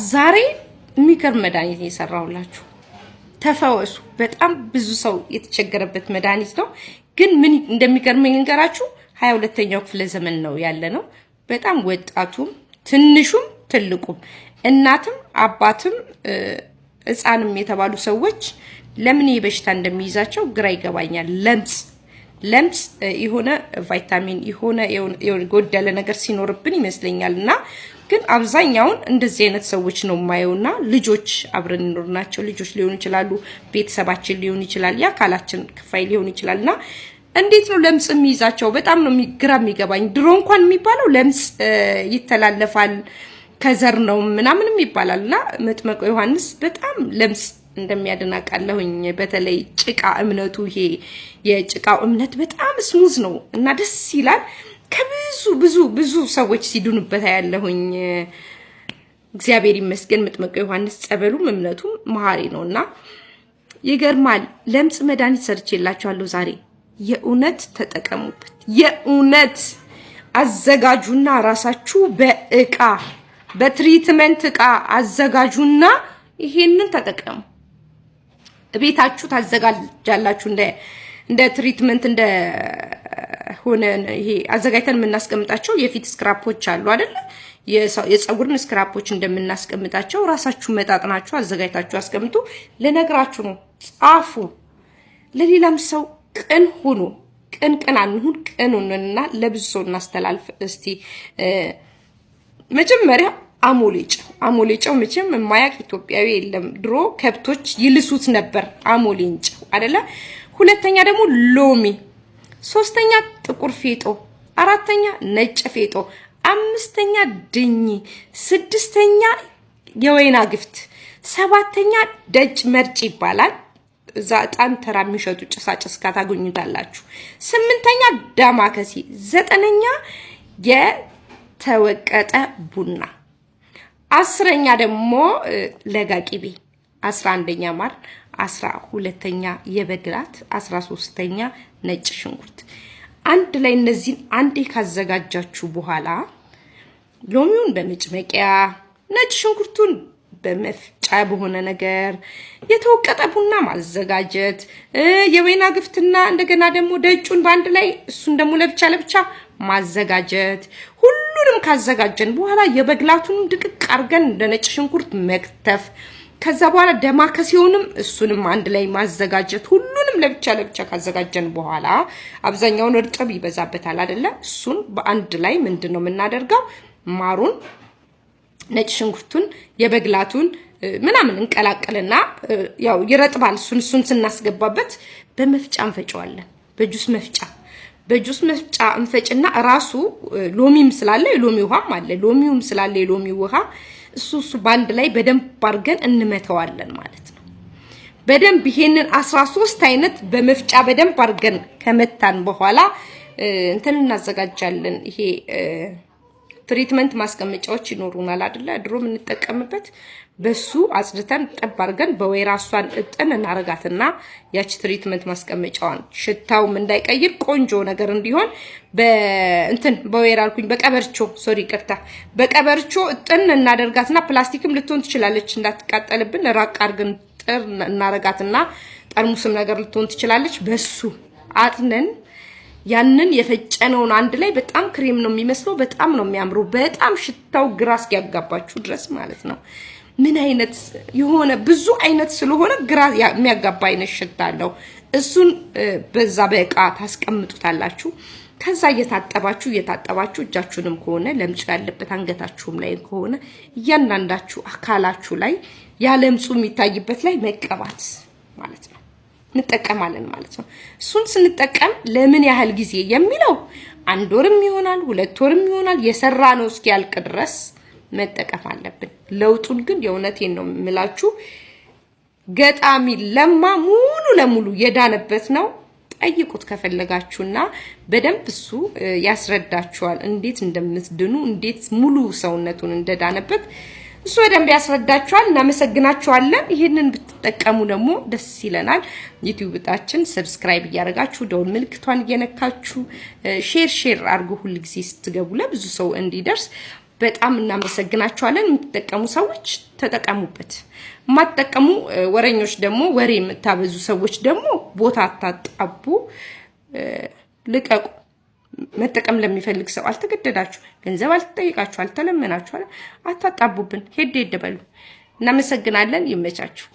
ዛሬ የሚገርም መድኃኒት የሰራሁላችሁ ተፈወሱ። በጣም ብዙ ሰው የተቸገረበት መድኃኒት ነው። ግን ምን እንደሚገርመኝ ልንገራችሁ። 22ኛው ክፍለ ዘመን ነው ያለነው። በጣም ወጣቱም ትንሹም ትልቁም እናትም አባትም ህፃንም የተባሉ ሰዎች ለምን የበሽታ እንደሚይዛቸው ግራ ይገባኛል። ለምጽ የሆነ ቫይታሚን የሆነ ጎደለ ነገር ሲኖርብን ይመስለኛልና ግን አብዛኛውን እንደዚህ አይነት ሰዎች ነው የማየውና ልጆች አብረን እንኖርናቸው ልጆች ሊሆኑ ይችላሉ፣ ቤተሰባችን ሊሆን ይችላል፣ ያካላችን ክፋይ ሊሆን ይችላልና እንዴት ነው ለምጽ የሚይዛቸው? በጣም ነው ግራ የሚገባኝ። ድሮ እንኳን የሚባለው ለምጽ ይተላለፋል ከዘር ነው ምናምንም ይባላልና መጥምቁ ዮሐንስ በጣም ለምጽ እንደሚያደናቃለሁኝ። በተለይ ጭቃ እምነቱ ይሄ የጭቃው እምነት በጣም ስሙዝ ነው እና ደስ ይላል። ከብዙ ብዙ ሰዎች ሲዱንበት ያለሁኝ እግዚአብሔር ይመስገን። መጥምቁ ዮሐንስ ጸበሉም እምነቱም መሐሪ ነውና ይገርማል። ለምጽ መድኃኒት ሰርቼላችኋለሁ ዛሬ። የእውነት ተጠቀሙበት። የእውነት አዘጋጁና ራሳችሁ በእቃ በትሪትመንት እቃ አዘጋጁና ይሄንን ተጠቀሙ። ቤታችሁ ታዘጋጃላችሁ እንደ ትሪትመንት እንደ ሆነ ይሄ አዘጋጅተን የምናስቀምጣቸው የፊት ስክራፖች አሉ አይደል? የፀጉርን ስክራፖች እንደምናስቀምጣቸው ራሳችሁ መጣጥናችሁ አዘጋጅታችሁ አስቀምጡ። ለነግራችሁ ነው። ጻፉ። ለሌላም ሰው ቅን ሁኑ። ቅን አንሁን፣ ቅን ሁኑና ለብዙ ሰው እናስተላልፍ። እስቲ መጀመሪያ አሞሌ ጨው መቼም የማያውቅ ኢትዮጵያዊ የለም። ድሮ ከብቶች ይልሱት ነበር አሞሌን ጨው አይደለ? ሁለተኛ ደግሞ ሎሚ፣ ሶስተኛ ጥቁር ፌጦ፣ አራተኛ ነጭ ፌጦ፣ አምስተኛ ድኝ፣ ስድስተኛ የወይና ግፍት፣ ሰባተኛ ደጅ መርጭ ይባላል። እዛ ዕጣን ተራ የሚሸጡ ጭሳጭስ ካታገኙታላችሁ። ስምንተኛ ዳማከሲ፣ ዘጠነኛ የተወቀጠ ቡና፣ አስረኛ ደግሞ ለጋ ቂቤ፣ 11ኛ ማር፣ 12ኛ የበግራት፣ 13ኛ ነጭ ሽንኩርት። አንድ ላይ እነዚህን አንዴ ካዘጋጃችሁ በኋላ ሎሚውን በመጭመቂያ ነጭ ሽንኩርቱን በመፍጫ በሆነ ነገር የተወቀጠ ቡና ማዘጋጀት፣ የወይና ግፍትና እንደገና ደግሞ ደጩን በአንድ ላይ እሱን ደግሞ ለብቻ ማዘጋጀት። ሁሉንም ካዘጋጀን በኋላ የበግላቱን ድቅቅ አርገን እንደ ነጭ ሽንኩርት መክተፍ። ከዛ በኋላ ደማከሲውንም እሱንም አንድ ላይ ማዘጋጀት። ሁሉንም ለብቻ ካዘጋጀን በኋላ አብዛኛውን እርጥብ ይበዛበታል አይደለ? እሱን በአንድ ላይ ምንድነው የምናደርገው? ማሩን፣ ነጭ ሽንኩርቱን፣ የበግላቱን ምናምን እንቀላቀልና ያው ይረጥባል። እሱን ስናስገባበት በመፍጫ እንፈጨዋለን። በጁስ መፍጫ እንፈጭና ራሱ ሎሚም ስላለ የሎሚ ውሃም አለ። ሎሚውም ስላለ የሎሚ ውሃ እሱ ባንድ ላይ በደንብ አድርገን እንመተዋለን ማለት ነው። በደንብ ይሄንን 13 አይነት በመፍጫ በደንብ አድርገን ከመታን በኋላ እንትን እናዘጋጃለን። ይሄ ትሪትመንት ማስቀመጫዎች ይኖሩናል አይደለ? ድሮ የምንጠቀምበት በሱ አጽድተን ጠብ አድርገን በወይራ እሷን እጥን እናረጋትና ያቺ ትሪትመንት ማስቀመጫዋን ሽታውም እንዳይቀይር ቆንጆ ነገር እንዲሆን በወይራ አልኩኝ በቀበርቾ እጥን እናደርጋትና ፕላስቲክም ልትሆን ትችላለች እንዳትቃጠልብን ራቅ አድርገን ጥር እናረጋትና ጠርሙስም ነገር ልትሆን ትችላለች። በሱ አጥነን ያንን የፈጨነውን አንድ ላይ በጣም ክሬም ነው የሚመስለው። በጣም ነው የሚያምረው። በጣም ሽታው ግራ እስኪያጋባችሁ ድረስ ማለት ነው። ምን አይነት የሆነ ብዙ አይነት ስለሆነ ግራ የሚያጋባ አይነት ሽታ አለው። እሱን በዛ በእቃ ታስቀምጡታላችሁ። ከዛ እየታጠባችሁ እጃችሁንም ከሆነ ለምጹ ያለበት አንገታችሁም ላይ ከሆነ እያንዳንዳችሁ አካላችሁ ላይ ያለምጹ የሚታይበት ላይ መቀባት ማለት ነው። እንጠቀማለን ማለት ነው። እሱን ስንጠቀም ለምን ያህል ጊዜ የሚለው 1 ወርም ይሆናል 2 ወርም ይሆናል የሰራነው እስኪያልቅ ድረስ መጠቀም አለብን። ለውጡን ግን የእውነቴን ነው የምላችሁ ገጣሚ ለማ ሙሉ ለሙሉ የዳነበት ነው። ጠይቁት ከፈለጋችሁና በደንብ እሱ ያስረዳችኋል እንዴት እንደምትድኑ እንዴት ሙሉ ሰውነቱን እንደዳነበት እሱ በደንብ ያስረዳችኋል። እናመሰግናችኋለን። ይሄንን ብትጠቀሙ ደግሞ ደስ ይለናል። ዩቲዩብታችን ሰብስክራይብ እያደረጋችሁ ደውል ምልክቷን እየነካችሁ ሼር አድርጉ። ሁሉ ጊዜ ስትገቡ ለብዙ ሰው እንዲደርስ በጣም እናመሰግናችኋለን። የምትጠቀሙ ሰዎች ተጠቀሙበት። የማትጠቀሙ ወሬኞች ደግሞ ወሬ የምታበዙ ሰዎች ደግሞ ቦታ አታጣቡ፣ ልቀቁ። መጠቀም ለሚፈልግ ሰው አልተገደዳችሁ፣ ገንዘብ አልተጠይቃችሁ፣ አልተለመናችሁ፣ አታጣቡብን። ሄድ በሉ። እናመሰግናለን። ይመቻችሁ።